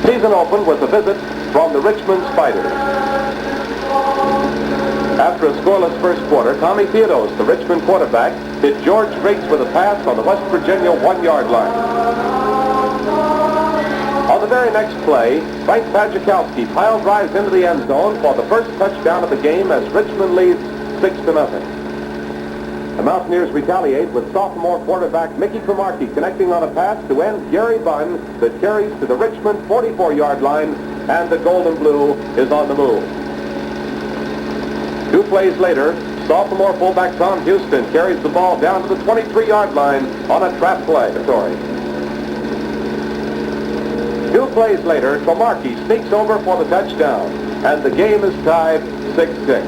Season opened with a visit from the Richmond Spiders. After a scoreless first quarter, Tommy Theodos, the Richmond quarterback, hit George Briggs with a pass on the West Virginia 1-yard line. On the very next play, Frank Pajikowski pile drives into the end zone for the first touchdown of the game as Richmond leads 6-0. The Mountaineers retaliate with sophomore quarterback Mickey Cromartie connecting on a pass to end Gary Bunn that carries to the Richmond 44-yard line, and the Gold and Blue is on the move. 2 plays later, sophomore fullback Tom Houston carries the ball down to the 23-yard line on a trap play. 2 plays later, Cromartie sneaks over for the touchdown, and the game is tied 6-6.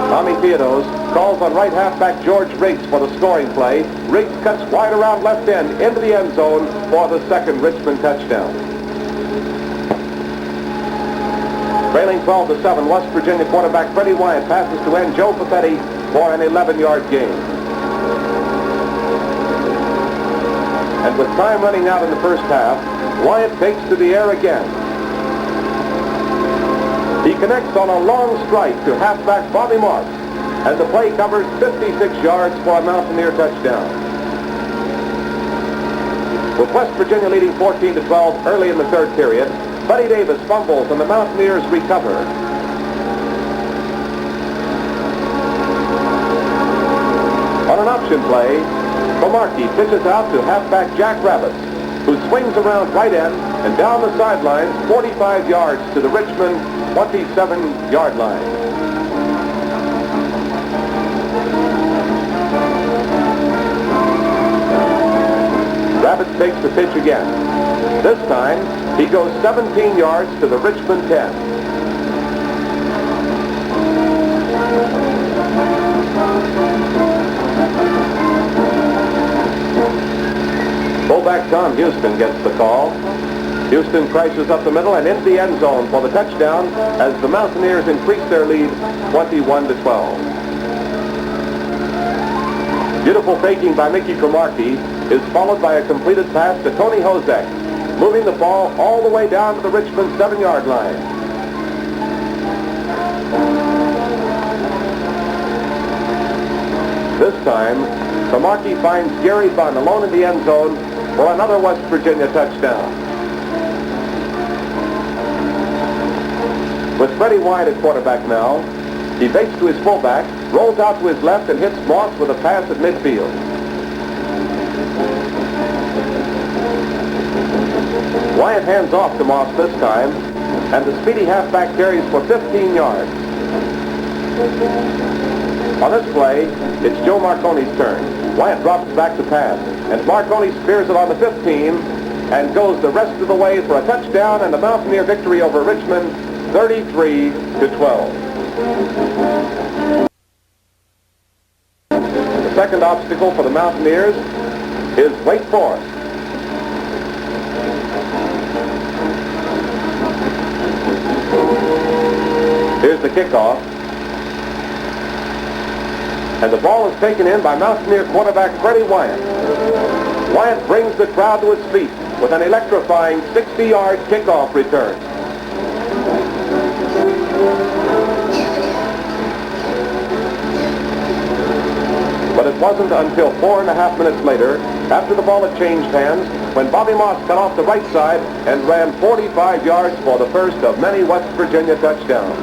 Tommy Theodos calls on right halfback George Riggs for the scoring play. Riggs cuts wide around left end into the end zone for the second Richmond touchdown. Trailing 12-7, West Virginia quarterback Freddie Wyatt passes to end Joe Papetti for an 11-yard gain. And with time running out in the first half, Wyatt takes to the air again. He connects on a long strike to halfback Bobby Moss, and the play covers 56 yards for a Mountaineer touchdown. With West Virginia leading 14-12 early in the third period, Buddy Davis fumbles and the Mountaineers recover. On an option play, Cromartie pitches out to halfback Jack Rabbits, who swings around right end and down the sidelines 45 yards to the Richmond 27-yard line. Rabbits takes the pitch again. This time, he goes 17 yards to the Richmond 10. Fullback Tom Houston gets the call. Houston crashes up the middle and into the end zone for the touchdown as the Mountaineers increase their lead 21-12. Beautiful faking by Mickey Cromartie is followed by a completed pass to Tony Hozek, moving the ball all the way down to the Richmond 7-yard line. This time, Cromartie finds Gary Bunn alone in the end zone for another West Virginia touchdown. With Freddie Wyatt at quarterback now, he fakes to his fullback, rolls out to his left and hits Moss with a pass at midfield. Wyatt hands off to Moss this time, and the speedy halfback carries for 15 yards. On this play, it's Joe Marconi's turn. Wyatt drops back to pass, and Marconi spears it on the 15 and goes the rest of the way for a touchdown and a Mountaineer victory over Richmond, 33-12. The second obstacle for the Mountaineers is Wake Forest. Here's the kickoff. And the ball is taken in by Mountaineer quarterback Freddie Wyatt. Wyatt brings the crowd to its feet with an electrifying 60-yard kickoff return. But it wasn't until 4.5 minutes later, after the ball had changed hands, when Bobby Moss cut off the right side and ran 45 yards for the first of many West Virginia touchdowns.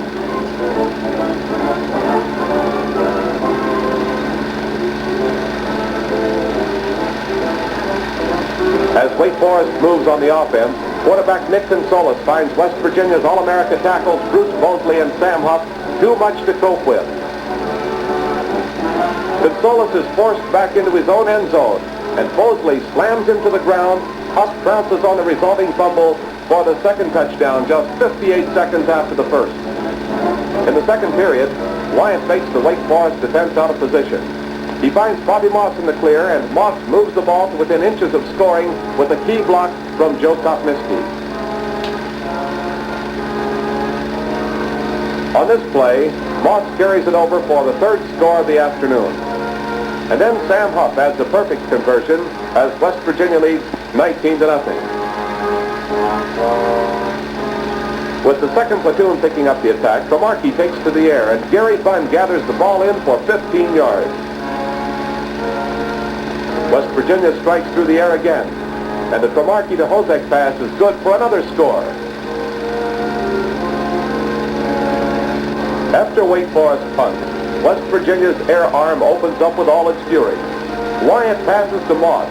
As Wake Forest moves on the offense, quarterback Nick Consolis finds West Virginia's All-America tackles Bruce Mosley and Sam Huff too much to cope with. Consolis is forced back into his own end zone, and Mosley slams him to the ground. Huff pounces on the resulting fumble for the second touchdown just 58 seconds after the first. In the second period, Wyatt fakes the Wake Forest defense out of position. He finds Bobby Moss in the clear, and Moss moves the ball to within inches of scoring with a key block from Joe Kopniski. On this play, Moss carries it over for the third score of the afternoon. And then Sam Huff adds a perfect conversion as West Virginia leads 19-0. With the second platoon picking up the attack, Cromartie takes to the air, and Gary Bunn gathers the ball in for 15 yards. West Virginia strikes through the air again, and the Cromartie to Hosek pass is good for another score. After Wake Forest punts, West Virginia's air arm opens up with all its fury. Wyatt passes to Moss,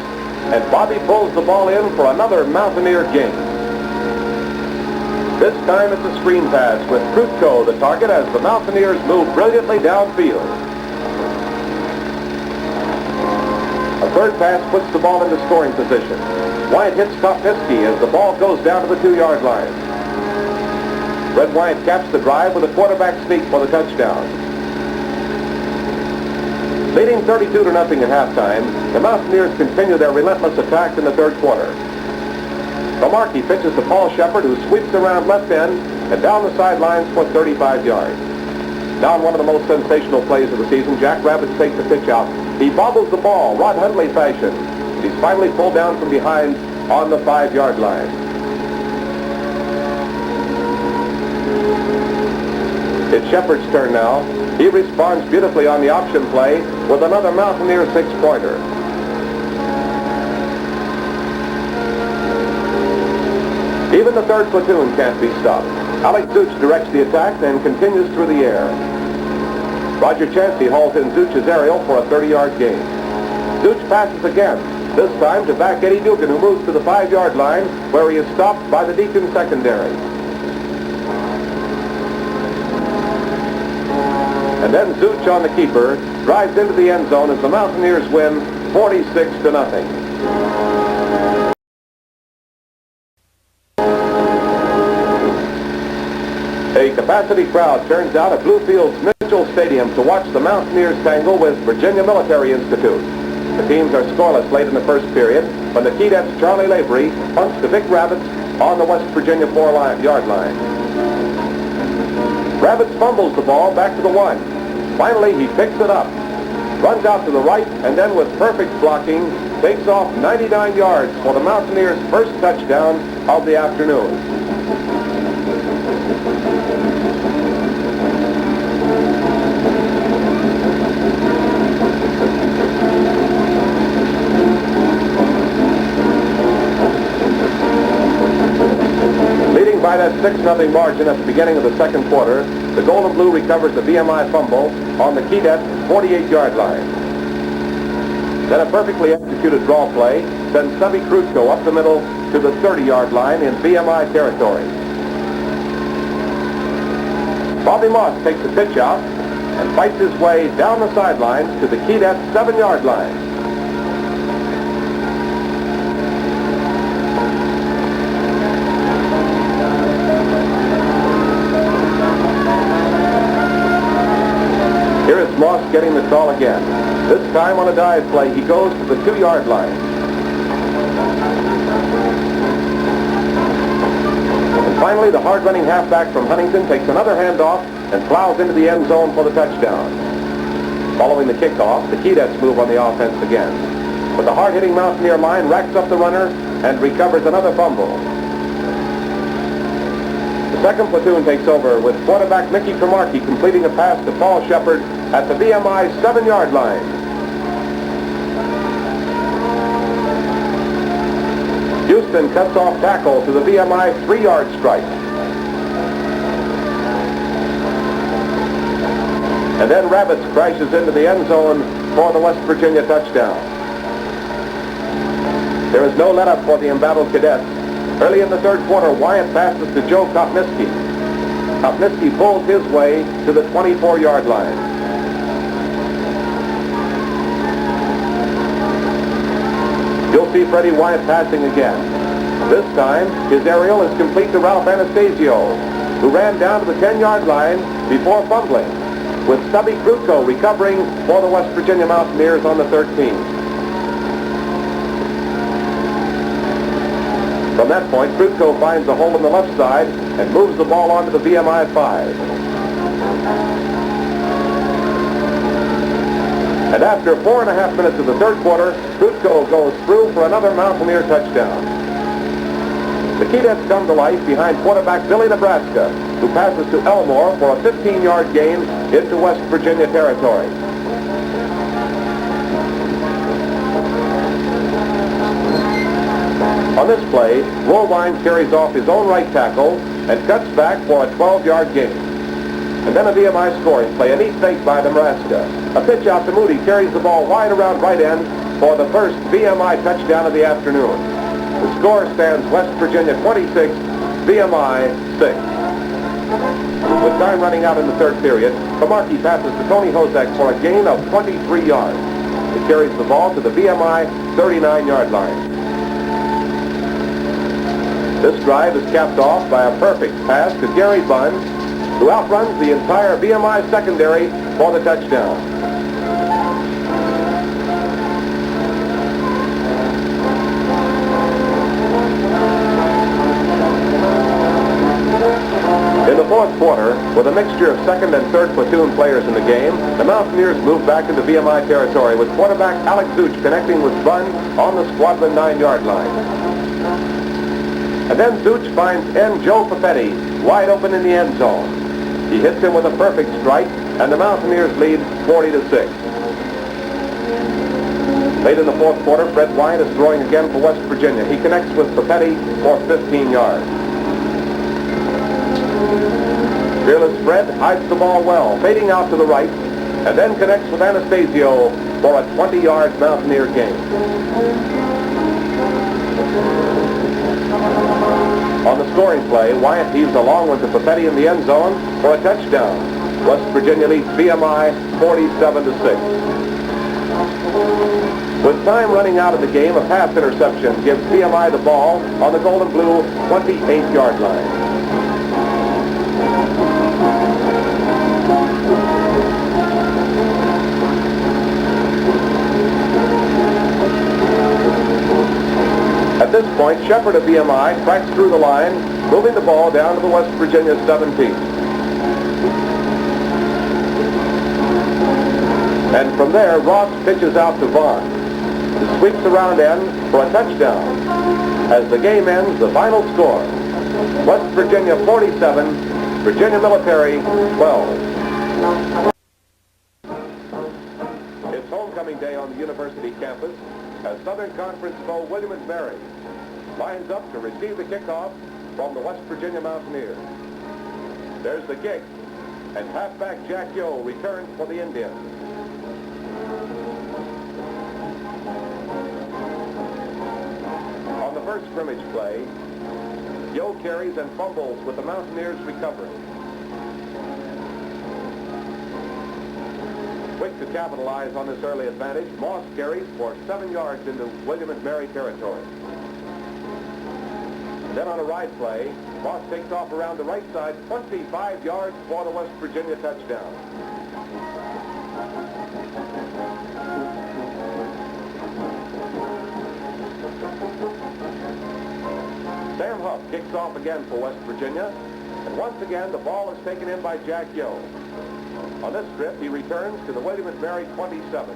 and Bobby pulls the ball in for another Mountaineer gain. This time it's a screen pass with Krutko the target as the Mountaineers move brilliantly downfield. A third pass puts the ball into scoring position. Wyatt hits Kopniski as the ball goes down to the 2-yard line. Red Wyatt caps the drive with a quarterback sneak for the touchdown. Leading 32-0 at halftime, the Mountaineers continue their relentless attack in the third quarter. Cromartie pitches to Paul Shepard, who sweeps around left end and down the sidelines for 35 yards. Now in one of the most sensational plays of the season, Jack Rabbits takes the pitch out. He bobbles the ball, Rod Hundley fashion. He's finally pulled down from behind on the 5-yard line. It's Shepard's turn now. He responds beautifully on the option play with another Mountaineer 6-pointer. Even the third platoon can't be stopped. Alex Zooch directs the attack and continues through the air. Roger Chansey hauls in Zooch's aerial for a 30-yard gain. Zooch passes again, this time to back Eddie Dugan, who moves to the 5-yard line, where he is stopped by the Deacon secondary. And then Zooch on the keeper drives into the end zone as the Mountaineers win 46-0. A capacity crowd turns out at Bluefield's Mitchell Stadium to watch the Mountaineers tangle with Virginia Military Institute. The teams are scoreless late in the first period when the Keydets' Charlie Lavery punts to Vic Rabbits on the West Virginia 4-yard line. Rabbits fumbles the ball back to the 1. Finally, he picks it up, runs out to the right, and then with perfect blocking, takes off 99 yards for the Mountaineers' first touchdown of the afternoon. By that 6-0 margin at the beginning of the second quarter, the Gold and Blue recovers the VMI fumble on the Keydets' 48-yard line. Then a perfectly executed draw play sends Stubby Krutko up the middle to the 30-yard line in VMI territory. Bobby Moss takes the pitch out and fights his way down the sidelines to the Keydets' 7-yard line. Here is Moss getting the call again. This time on a dive play, he goes to the 2-yard line. And finally, the hard-running halfback from Huntington takes another handoff and plows into the end zone for the touchdown. Following the kickoff, the Keydets move on the offense again. But the hard-hitting Mountaineer line racks up the runner and recovers another fumble. The second platoon takes over with quarterback Mickey Cromartie completing a pass to Paul Shepard at the VMI 7-yard line. Houston cuts off tackle to the VMI 3-yard strike. And then Rabbits crashes into the end zone for the West Virginia touchdown. There is no let-up for the embattled Cadets. Early in the third quarter, Wyatt passes to Joe Kopniski. Kopniski pulls his way to the 24-yard line. You'll see Freddie Wyatt passing again. This time, his aerial is complete to Ralph Anastasio, who ran down to the 10-yard line before fumbling, with Stubby Krutko recovering for the West Virginia Mountaineers on the 13. From that point, Krutko finds a hole in the left side and moves the ball onto the VMI 5. And after 4.5 minutes of the third quarter, Krutko goes through for another Mountaineer touchdown. The Keydets come to life behind quarterback Billy Nebraska, who passes to Elmore for a 15-yard gain into West Virginia territory. On this play, Woolwine carries off his own right tackle and cuts back for a 12-yard gain. And then a VMI scoring play, a neat fake by Nebraska. A pitch out to Moody carries the ball wide around right end for the first VMI touchdown of the afternoon. The score stands West Virginia 26, VMI 6. With time running out in the third period, Kamarke passes to Tony Hozek for a gain of 23 yards. He carries the ball to the VMI 39-yard line. This drive is capped off by a perfect pass to Gary Bunn, who outruns the entire VMI secondary for the touchdown. In the fourth quarter, with a mixture of second and third platoon players in the game, the Mountaineers move back into VMI territory with quarterback Alex Zuch connecting with Bunn on the squadron 9-yard line. And then Zuch finds end Joe Papetti wide open in the end zone. He hits him with a perfect strike, and the Mountaineers lead 40-6. Late in the fourth quarter, Fred Wyatt is throwing again for West Virginia. He connects with Papetti for 15 yards. Fearless Fred hides the ball well, fading out to the right, and then connects with Anastasio for a 20-yard Mountaineer gain. On the scoring play, Wyatt heaves along with the Papetti in the end zone for a touchdown. West Virginia leads VMI 47-6. With time running out of the game, a pass interception gives VMI the ball on the gold and blue 28-yard line. At this point, Shepard of VMI cracks through the line, moving the ball down to the West Virginia 17. And from there, Ross pitches out to Vaughn, who sweeps around end for a touchdown. As the game ends, the final score, West Virginia 47, Virginia Military 12. It's homecoming day on the university campus as Southern Conference foe William & Mary lines up to receive the kickoff from the West Virginia Mountaineers. There's the kick, and halfback Jack Yo returns for the Indians. On the first scrimmage play, Yo carries and fumbles with the Mountaineers recovering. Quick to capitalize on this early advantage, Moss carries for 7 yards into William & Mary territory. And then on a ride play, Moss takes off around the right side, 25 yards for the West Virginia touchdown. Sam Huff kicks off again for West Virginia, and once again the ball is taken in by Jack Yo. On this trip, he returns to the William & Mary 27.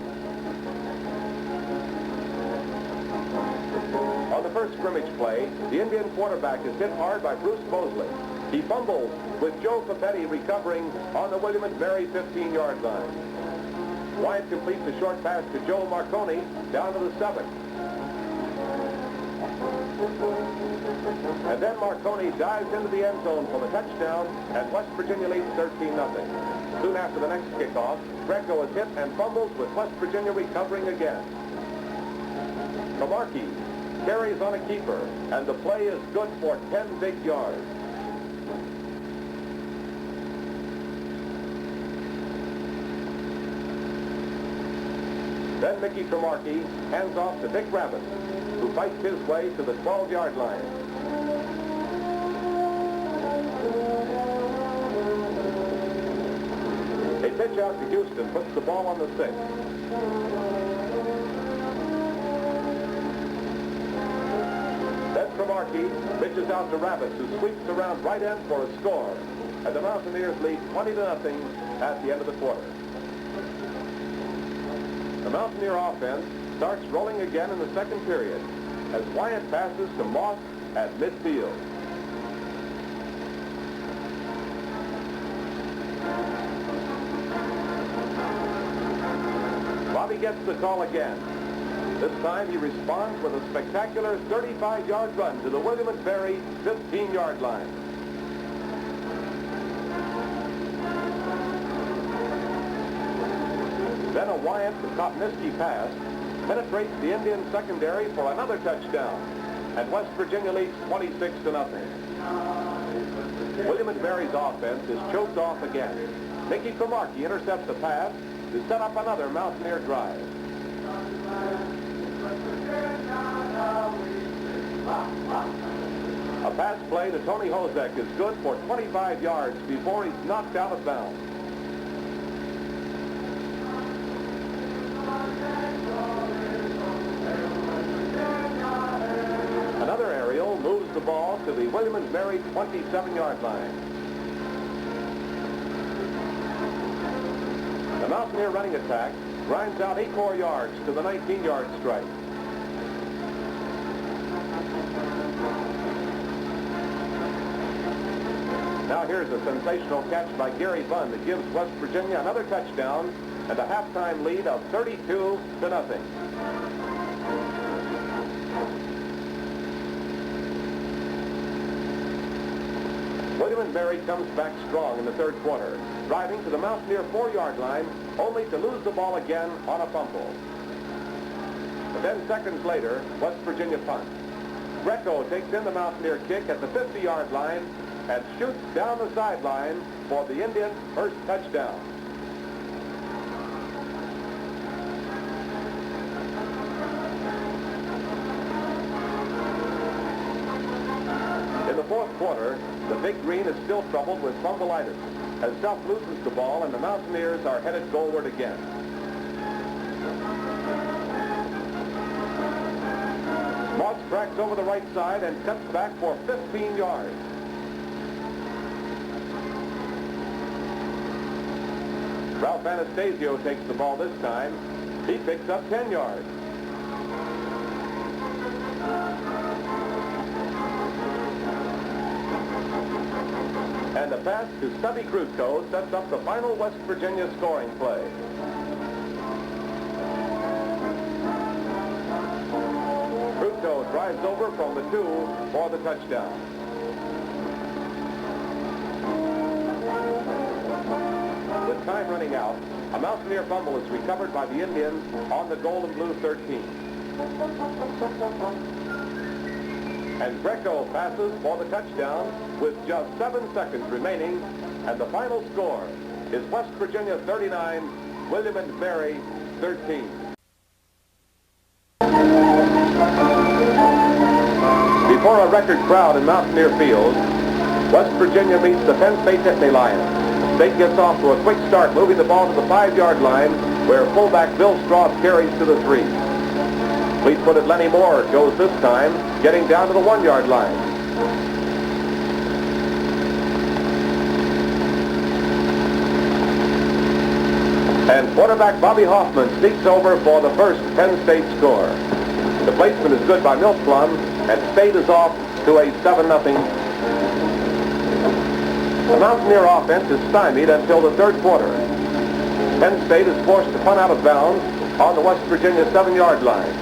On the first scrimmage play, the Indian quarterback is hit hard by Bruce Mosley. He fumbles with Joe Papetti recovering on the William & Mary 15-yard line. Wyatt completes a short pass to Joe Marconi down to the 7. And then Marconi dives into the end zone for the touchdown, and West Virginia leads 13-0. Soon after the next kickoff, Greco is hit and fumbles with West Virginia recovering again. Kamarke carries on a keeper, and the play is good for 10 big yards. Then Mickey Kamarke hands off to Dick Rabbit, who fights his way to the 12-yard line. A pitch out to Houston puts the ball on the 6. Then Kamarke pitches out to Rabbit, who sweeps around right end for a score. And the Mountaineers lead 20-0 at the end of the quarter. The Mountaineer offense starts rolling again in the second period as Wyatt passes to Moss at midfield. Bobby gets the call again. This time he responds with a spectacular 35-yard run to the William & Mary 15-yard line. Then a Wyant to Kopniski pass penetrates the Indian secondary for another touchdown, and West Virginia leads 26-0. William & Mary's offense is choked off again. Mickey Cromartie intercepts the pass to set up another Mountaineer drive. A pass play to Tony Hozek is good for 25 yards before he's knocked out of bounds. Another aerial moves the ball to the William & Mary 27-yard line. The Mountaineer running attack grinds out 8 more yards to the 19-yard strike. Now here's a sensational catch by Gary Bunn that gives West Virginia another touchdown and a halftime lead of 32-0. William & Mary comes back strong in the third quarter, driving to the Mountaineer 4-yard line, only to lose the ball again on a fumble. But 10 seconds later, West Virginia punts. Greco takes in the Mountaineer kick at the 50-yard line and shoots down the sideline for the Indians' first touchdown. In the fourth quarter, the Big Green is still troubled with fumbleitis as Duff loses the ball and the Mountaineers are headed goalward again. Moss cracks over the right side and cuts back for 15 yards. Ralph Anastasio takes the ball this time. He picks up 10 yards. And a pass to Stubby Crusoe sets up the final West Virginia scoring play. Crusoe drives over from the 2 for the touchdown. With time running out, a Mountaineer fumble is recovered by the Indians on the Gold and Blue 13. And Greco passes for the touchdown with just 7 seconds remaining, and the final score is West Virginia 39, William & Mary 13. Before a record crowd in Mountaineer Field, West Virginia meets the Penn State Nittany Lions. State gets off to a quick start, moving the ball to the 5-yard line, where fullback Bill Strauss carries to the 3. Fleet-footed Lenny Moore goes this time, getting down to the 1-yard line. And quarterback Bobby Hoffman sneaks over for the first Penn State score. The placement is good by Milt Plum, and State is off to a 7-0. The Mountaineer offense is stymied until the third quarter. Penn State is forced to punt out of bounds on the West Virginia 7-yard line.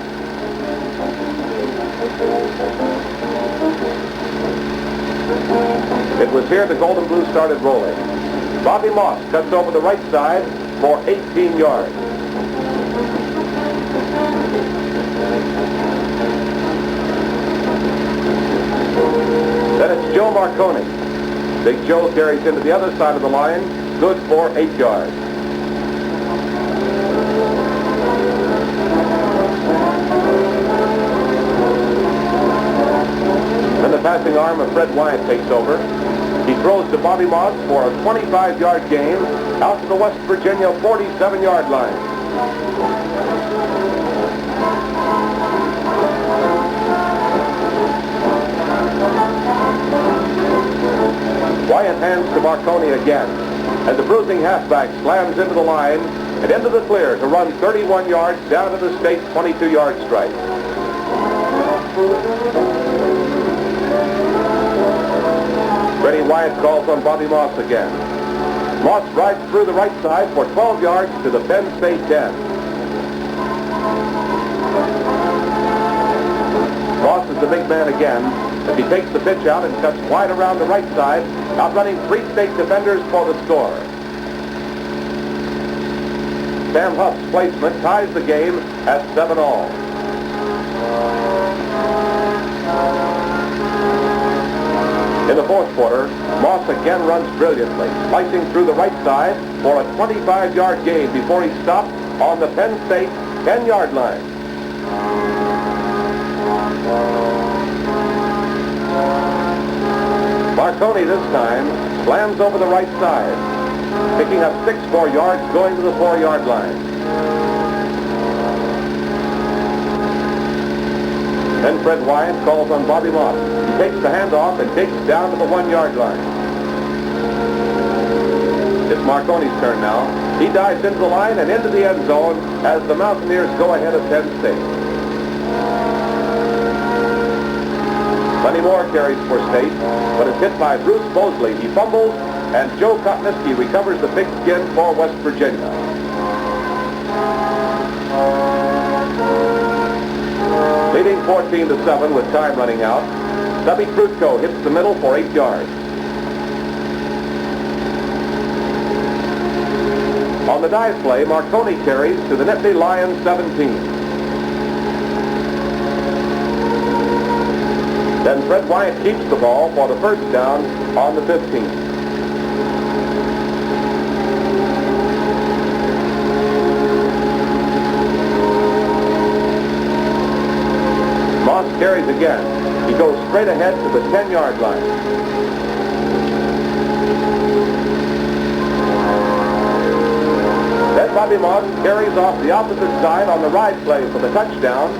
It was here the Gold and Blue started rolling. Bobby Moss cuts over the right side for 18 yards. Then it's Joe Marconi. Big Joe carries into the other side of the line, good for 8 yards. Then the passing arm of Fred Wyant takes over. He throws to Bobby Moss for a 25-yard gain out to the West Virginia 47-yard line. Wyant hands to Marconi again, and the bruising halfback slams into the line and into the clear to run 31 yards down to the State's 22-yard strike. Freddie Wyatt calls on Bobby Moss again. Moss rides through the right side for 12 yards to the Penn State 10. Moss is the big man again as he takes the pitch out and cuts wide around the right side, outrunning 3 state defenders for the score. Sam Huff's placement ties the game at 7-all. In the fourth quarter, Moss again runs brilliantly, slicing through the right side for a 25-yard gain before he stopped on the Penn State 10-yard line. Marconi this time slams over the right side, picking up 6 more yards going to the 4-yard line. Then Fred Wyatt calls on Bobby Moss. He takes the handoff and takes down to the 1-yard line. It's Marconi's turn now. He dives into the line and into the end zone as the Mountaineers go ahead of Penn State. Lenny Moore carries for State, but is hit by Bruce Mosley. He fumbles, and Joe Kotniski recovers the pigskin for West Virginia. Leading 14-7 with time running out, Stubby Krutko hits the middle for 8 yards. On the dive play, Marconi carries to the Nittany Lions 17. Then Fred Wyatt keeps the ball for the first down on the 15. Moss carries again. He goes straight ahead to the 10-yard line. Then Bobby Moss carries off the opposite side on the ride play for the touchdown.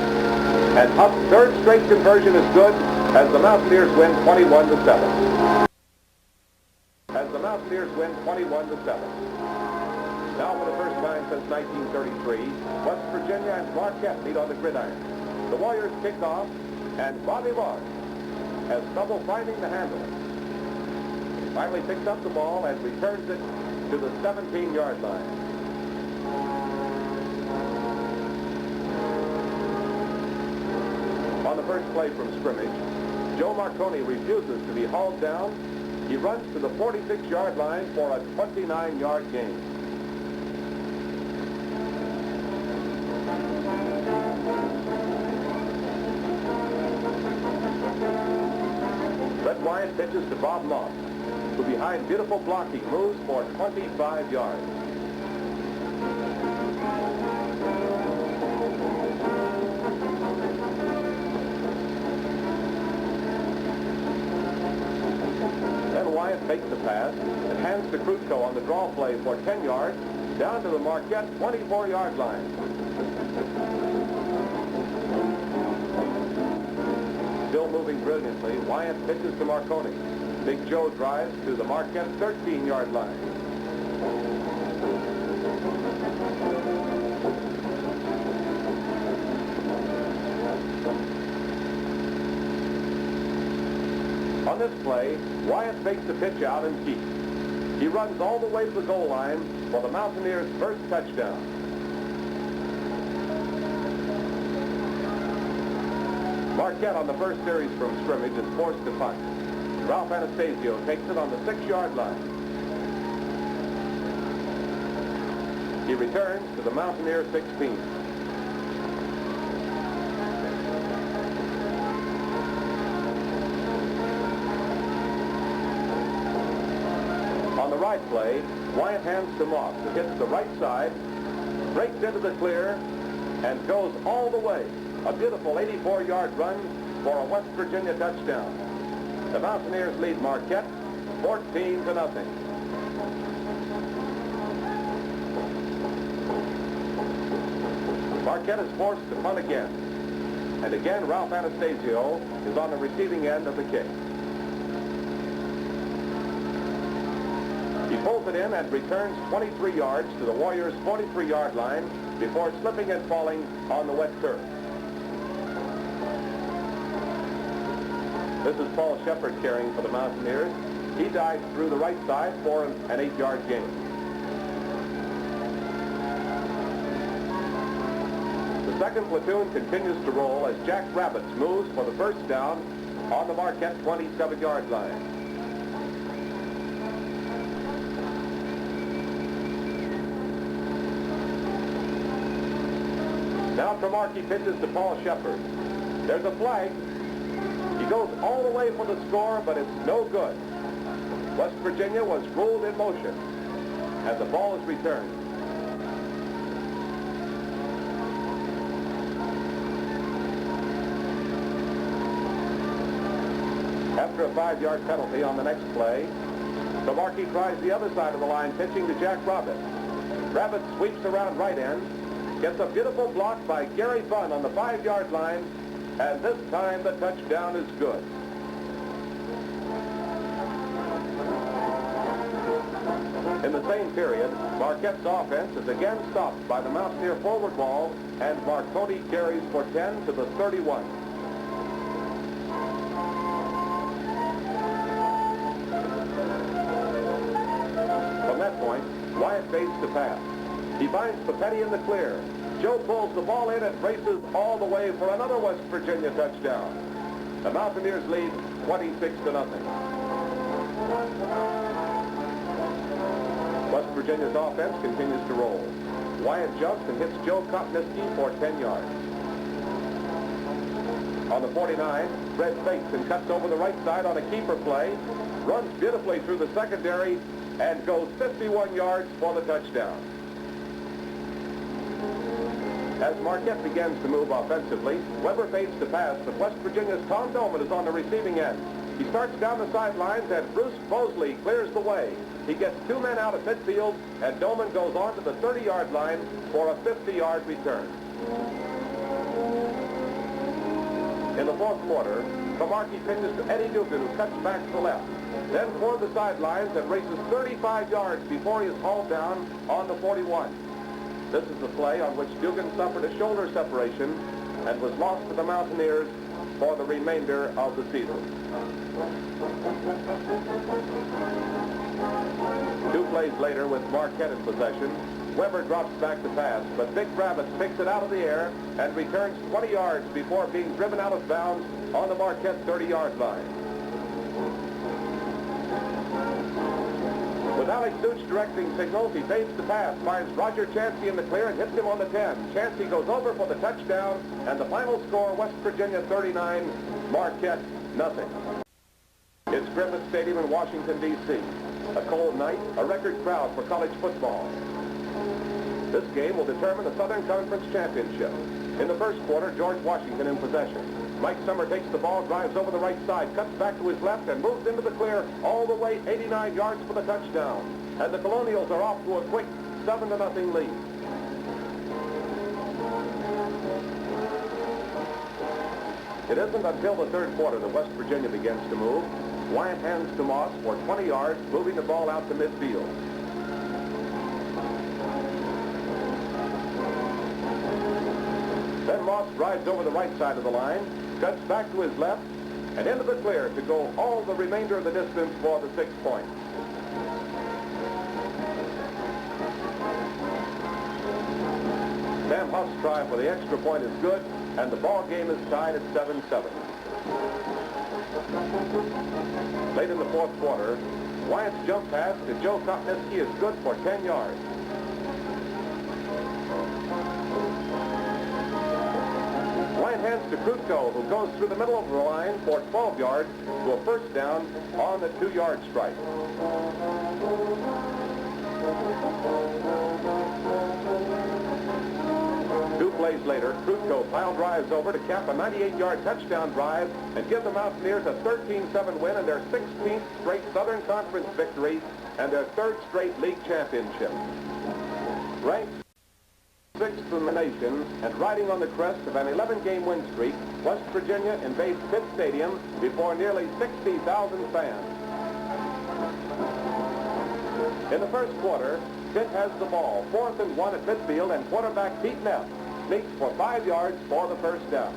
And Huff's third straight conversion is good as the Mountaineers win 21-7. Now for the first time since 1933, West Virginia and Marquette meet on the gridiron. The Warriors kick off, and Bobby Moss has trouble finding the handle. He finally picks up the ball and returns it to the 17-yard line. On the first play from scrimmage, Joe Marconi refuses to be hauled down. He runs to the 46-yard line for a 29-yard gain. Fred Wyatt pitches to Bob Moss, who behind beautiful blocking moves for 25 yards. Wyatt fakes the pass and hands to Krutko on the draw play for 10 yards down to the Marquette 24-yard line. Still moving brilliantly, Wyatt pitches to Marconi. Big Joe drives to the Marquette 13-yard line. On this play, Wyatt fakes the pitch out and keeps. He runs all the way to the goal line for the Mountaineers' first touchdown. Marquette on the first series from scrimmage is forced to punt. Ralph Anastasio takes it on the 6-yard line. He returns to the Mountaineer 16. On the right play, Wyatt hands to Moss, who hits the right side, breaks into the clear, and goes all the way. A beautiful 84-yard run for a West Virginia touchdown. The Mountaineers lead Marquette 14-0. Marquette is forced to punt again. And again, Ralph Anastasio is on the receiving end of the kick. He pulls it in and returns 23 yards to the Warriors' 43-yard line before slipping and falling on the wet turf. This is Paul Shepard carrying for the Mountaineers. He dives through the right side for an 8-yard gain. The second platoon continues to roll as Jack Rabbits moves for the first down on the Marquette 27-yard line. Now Tremarky pitches to Paul Shepard. There's a flag. He goes all the way for the score, but it's no good. West Virginia was ruled in motion, and the ball is returned. After a 5-yard penalty on the next play, Tremarky tries the other side of the line, pitching to Jack Rabbit. Rabbit sweeps around right end, gets a beautiful block by Gary Bunn on the 5-yard line, and this time the touchdown is good. In the same period, Marquette's offense is again stopped by the Mountaineer forward wall, and Marconi carries for 10 to the 31. From that point, Wyatt baits to pass. He finds Papetti in the clear. Joe pulls the ball in and races all the way for another West Virginia touchdown. The Mountaineers lead 26-0. West Virginia's offense continues to roll. Wyatt jumps and hits Joe Kopniski for 10 yards. On the 49, Fred fakes and cuts over the right side on a keeper play, runs beautifully through the secondary, and goes 51 yards for the touchdown. As Marquette begins to move offensively, Weber fades to pass, but West Virginia's Tom Doman is on the receiving end. He starts down the sidelines, and Bruce Bosley clears the way. He gets 2 men out at midfield, and Doman goes on to the 30-yard line for a 50-yard return. In the fourth quarter, Tremarky pitches to Eddie Dugan, who cuts back to the left. Then toward the sidelines and races 35 yards before he is hauled down on the 41. This is the play on which Dugan suffered a shoulder separation and was lost to the Mountaineers for the remainder of the season. 2 plays later, with Marquette in possession, Weber drops back to pass, but Big Rabbit picks it out of the air and returns 20 yards before being driven out of bounds on the Marquette 30-yard line. With Alex Such directing signals, he fades to pass, finds Roger Chansey in the clear and hits him on the 10. Chansey goes over for the touchdown, and the final score, West Virginia 39, Marquette nothing. It's Griffith Stadium in Washington, D.C. A cold night, a record crowd for college football. This game will determine the Southern Conference Championship. In the first quarter, George Washington in possession. Mike Summer takes the ball, drives over the right side, cuts back to his left, and moves into the clear all the way 89 yards for the touchdown. And the Colonials are off to a quick 7-0 lead. It isn't until the third quarter that West Virginia begins to move. Wyatt hands to Moss for 20 yards, moving the ball out to midfield. Then Moss drives over the right side of the line, cuts back to his left, and into the clear to go all the remainder of the distance for the 6 points. Sam Huff's try for the extra point is good, and the ball game is tied at 7-7. Late in the fourth quarter, Wyatt's jump pass to Joe Kopniski is good for 10 yards. Wyatt hands to Krutko, who goes through the middle of the line for 12 yards to a first down on the 2-yard strike. 2 plays later, Krutko pile drives over to cap a 98-yard touchdown drive and give the Mountaineers a 13-7 win and their 16th straight Southern Conference victory and their 3rd straight league championship. Ranked 6th in the nation and riding on the crest of an 11-game win streak, West Virginia invades Pitt Stadium before nearly 60,000 fans. In the first quarter, Pitt has the ball, 4th and 1 at midfield, and quarterback Pete Neff sneaks for 5 yards for the first down.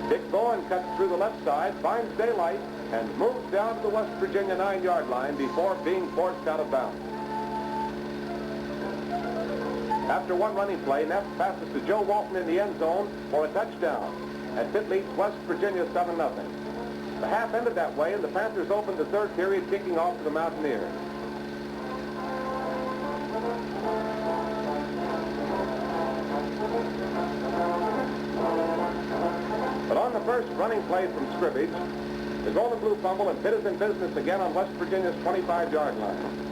Dick Bowen cuts through the left side, finds daylight, and moves down to the West Virginia 9-yard line before being forced out of bounds. After one running play, Neff passes to Joe Walton in the end zone for a touchdown, and Pitt leads West Virginia 7-0. The half ended that way, and the Panthers opened the third period, kicking off to the Mountaineers. But on the first running play from scrimmage, the gold and blue fumble, and Pitt is in business again on West Virginia's 25-yard line.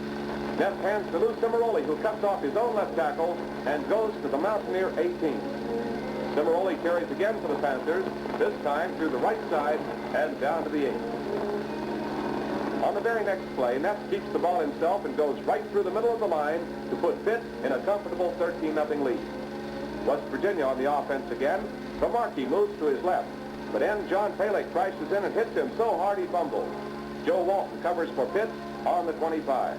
Neff hands to Lou Cimaroli, who cuts off his own left tackle and goes to the Mountaineer 18. Cimaroli carries again for the Panthers, this time through the right side and down to the 8. On the very next play, Neff keeps the ball himself and goes right through the middle of the line to put Pitt in a comfortable 13-0 lead. West Virginia on the offense again. Cromartie moves to his left, but end John Palick crashes in and hits him so hard he fumbles. Joe Walton covers for Pitt on the 25.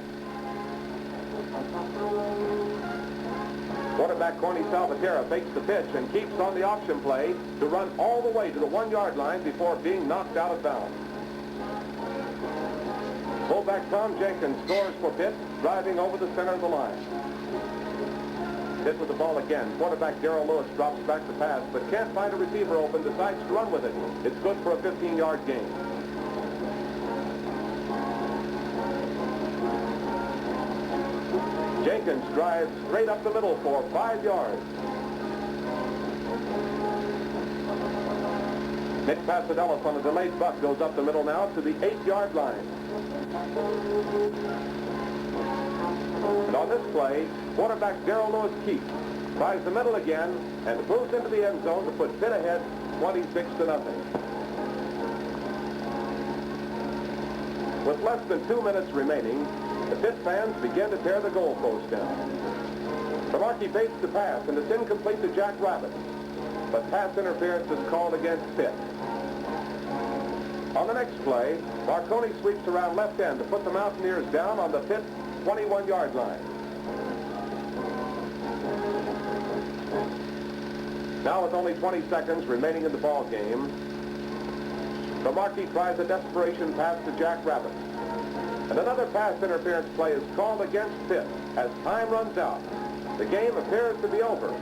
Quarterback Corny Salvatierra fakes the pitch and keeps on the option play to run all the way to the 1-yard line before being knocked out of bounds. Fullback Tom Jenkins scores for Pitt, driving over the center of the line. Pitt with the ball again. Quarterback Darrell Lewis drops back to pass, but can't find a receiver open, decides to run with it. It's good for a 15-yard gain. Jenkins drives straight up the middle for 5 yards. Nick Pasadelis on a delayed buck goes up the middle now to the 8-yard line. And on this play, quarterback Darrell Lewis Keith tries the middle again and moves into the end zone to put Pitt ahead 26-0. With less than 2 minutes remaining, the Pitt fans begin to tear the goalpost down. Cromartie fakes the pass, and it's incomplete to Jack Rabbit. But pass interference is called against Pitt. On the next play, Marconi sweeps around left end to put the Mountaineers down on the Pitt 21-yard line. Now with only 20 seconds remaining in the ball game, Cromartie tries a desperation pass to Jack Rabbit. And another pass interference play is called against Pitt as time runs out. The game appears to be over,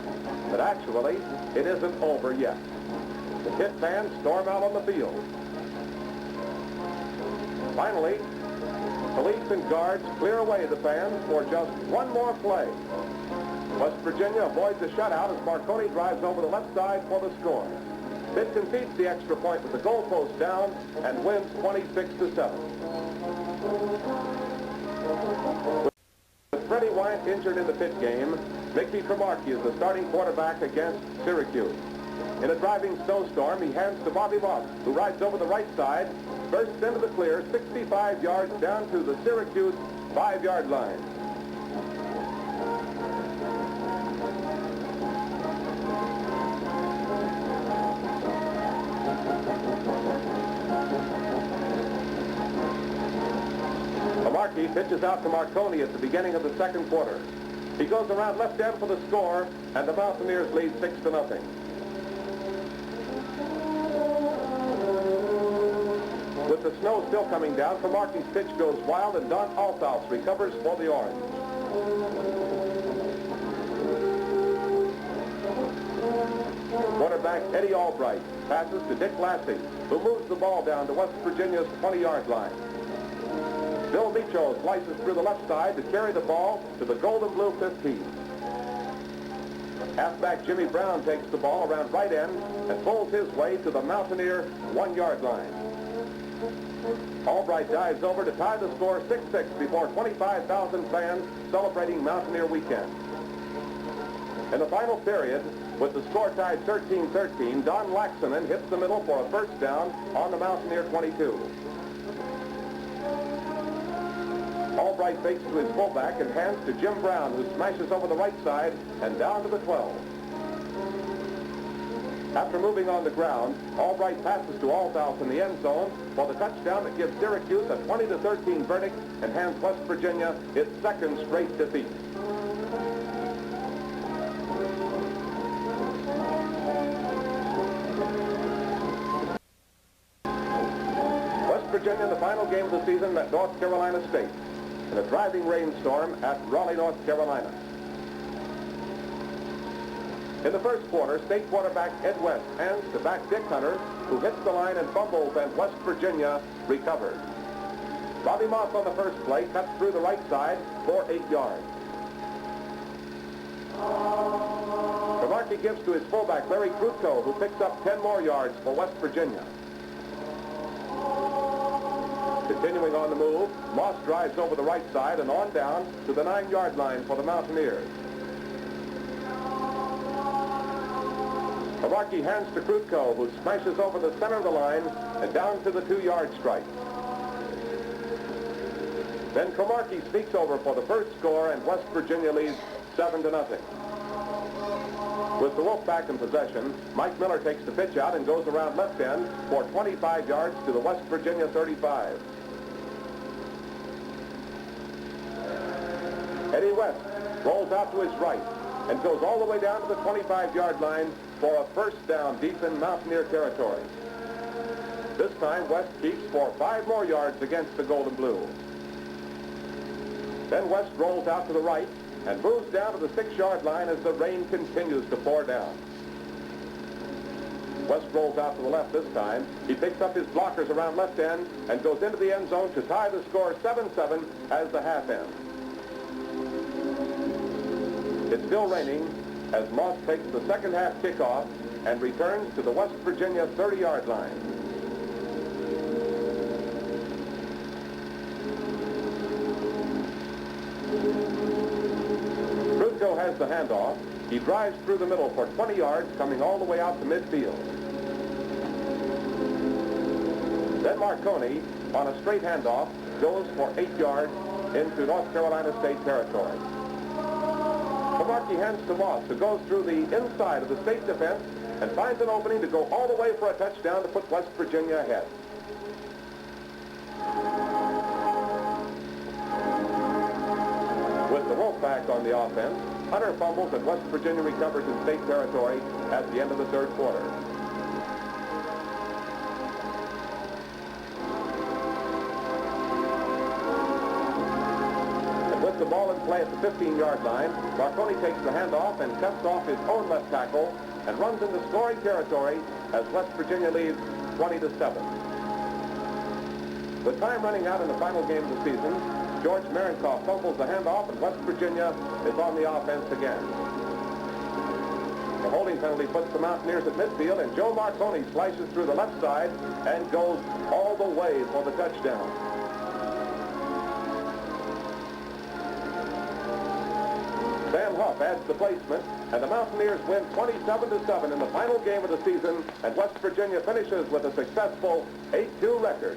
but actually, it isn't over yet. The Pitt fans storm out on the field. Finally, police and guards clear away the fans for just one more play. West Virginia avoids a shutout as Marconi drives over the left side for the score. Pitt concedes the extra point with the goalpost down and wins 26-7. With Freddie Wyant injured in the Pitt game, Mickey Cromartie is the starting quarterback against Syracuse. In a driving snowstorm, he hands to Bobby Moss, who rides over the right side, bursts into the clear 65 yards down to the Syracuse 5-yard line. Cromartie pitches out to Marconi at the beginning of the second quarter. He goes around left end for the score, and the Mountaineers lead 6-0. With the snow still coming down, Cromartie's pitch goes wild, and Don Althaus recovers for the Orange. Quarterback Eddie Albright passes to Dick Lassie, who moves the ball down to West Virginia's 20-yard line. Bill Micho slices through the left side to carry the ball to the gold and blue 15. Halfback Jimmy Brown takes the ball around right end and pulls his way to the Mountaineer 1-yard line. Albright dives over to tie the score 6-6 before 25,000 fans celebrating Mountaineer weekend. In the final period, with the score tied 13-13, Don Laxonen hits the middle for a first down on the Mountaineer 22. Albright fakes to his fullback and hands to Jim Brown, who smashes over the right side and down to the 12. After moving on the ground, Albright passes to Althaus in the end zone for the touchdown that gives Syracuse a 20-13 verdict and hands West Virginia its second straight defeat. Virginia in the final game of the season met North Carolina State in a driving rainstorm at Raleigh, North Carolina. In the first quarter, State quarterback Ed West hands to back Dick Hunter, who hits the line and fumbles, and West Virginia recovers. Bobby Moss on the first play cuts through the right side for 8 yards. Cromartie gives to his fullback Larry Krutko, who picks up 10 more yards for West Virginia. Continuing on the move, Moss drives over the right side and on down to the 9-yard line for the Mountaineers. Cromartie hands to Krutko, who smashes over the center of the line and down to the 2-yard stripe. Then Cromartie sneaks over for the first score, and West Virginia leads 7-0. With the Wolfpack in possession, Mike Miller takes the pitch out and goes around left end for 25 yards to the West Virginia 35. Eddie West rolls out to his right and goes all the way down to the 25-yard line for a first down deep in Mountaineer territory. This time, West keeps for 5 more yards against the Golden Blue. Then West rolls out to the right and moves down to the 6-yard line as the rain continues to pour down. West rolls out to the left this time. He picks up his blockers around left end and goes into the end zone to tie the score 7-7 as the half ends. It's still raining as Moss takes the second half kickoff and returns to the West Virginia 30-yard line. Krutko has the handoff. He drives through the middle for 20 yards, coming all the way out to midfield. Then Marconi, on a straight handoff, goes for 8 yards into North Carolina State territory. Cromartie hands to Moss, who goes through the inside of the State defense and finds an opening to go all the way for a touchdown to put West Virginia ahead. With the Wolfpack on the offense, Hunter fumbles and West Virginia recovers in State territory at the end of the third quarter. And with the ball in play at the 15-yard line, Marconi takes the handoff and cuts off his own left tackle and runs into scoring territory as West Virginia leads 20-7. With time running out in the final game of the season, George Marinkoff fumbles the handoff, and West Virginia is on the offense again. The holding penalty puts the Mountaineers at midfield, and Joe Marconi slices through the left side and goes all the way for the touchdown. Sam Huff adds the placement, and the Mountaineers win 27-7 in the final game of the season, and West Virginia finishes with a successful 8-2 record.